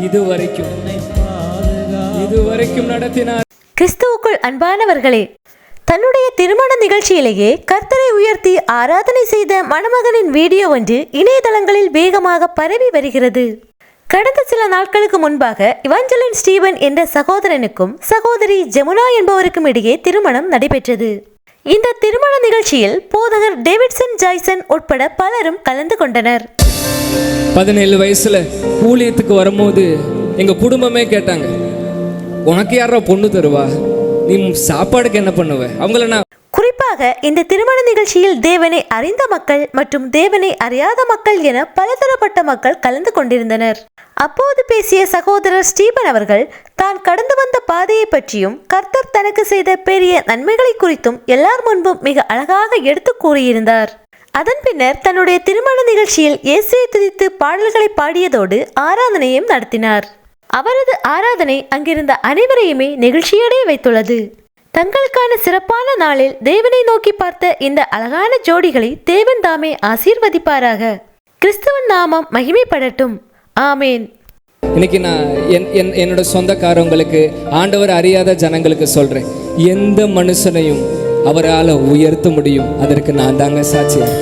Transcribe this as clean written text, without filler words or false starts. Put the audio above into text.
இதுவரைக்கும் நடத்தினார். கிறிஸ்துவுக்குள் அன்பானவர்களே, தன்னுடைய திருமண நிகழ்ச்சியிலேயே கர்த்தரை உயர்த்தி ஆராதனை செய்த மணமகனின் வீடியோ ஒன்று இணையதளங்களில் வேகமாக பரவி வருகிறது. கடந்த சில நாட்களுக்கு முன்பாக இவாஞ்சலின் ஸ்டீபன் என்ற சகோதரனுக்கும் சகோதரி ஜமுனா என்பவருக்கும் இடையே திருமணம் நடைபெற்றது. இந்த திருமண நிகழ்ச்சியில் போதகர் டேவிட்சன் ஜாய்சன் உட்பட பலரும் கலந்து கொண்டனர். 17 வயசுல ஊழியத்துக்கு வரும்போது எங்க குடும்பமே கேட்டாங்க, உனக்கு யாரா பொண்ணு தருவா, நீ சாப்பாடுக்கு என்ன பண்ணுவ? அவங்கள நான் குறிப்பாக இந்த திருமண நிகழ்ச்சியில் தேவனை அறிந்த மக்கள் மற்றும் தேவனை அறியாத மக்கள் என பலதரப்பட்ட மக்கள் கலந்து கொண்டிருந்தனர். அப்போது பேசிய சகோதரர் ஸ்டீபன் அவர்கள் தான் கடந்து வந்த பாதையை பற்றியும் கர்த்தர் தனக்கு செய்த பெரிய நன்மைகளை குறித்தும் எல்லார் முன்பும் மிக அழகாக எடுத்து கூறியிருந்தார். அதன் பின்னர் தன்னுடைய திருமண நிகழ்ச்சியில் இயேசுவை துதித்து பாடல்களை பாடியதோடு ஆராதனையும் நடத்தினார். அவரது ஆராதனை அங்கிருந்த அனைவரையுமே நெகிழ்ச்சியடைய வைத்துள்ளது. தங்களுக்கான சிறப்பான நாளில் தேவனை நோக்கி பார்த்த இந்த அழகான ஜோடிகளை தேவன் தாமே ஆசீர்வதிப்பாராக. கிறிஸ்துவின் நாமம் மகிமைப்படட்டும். ஆமேன். இன்னைக்கு நான் என்னோட சொந்தக்காரங்களுக்கு, ஆண்டவர் அறியாத ஜனங்களுக்கு சொல்றேன், எந்த மனுஷனையும் அவரால் உயர்த்த முடியும். அதற்கு நான் தாங்க சாட்சியம்.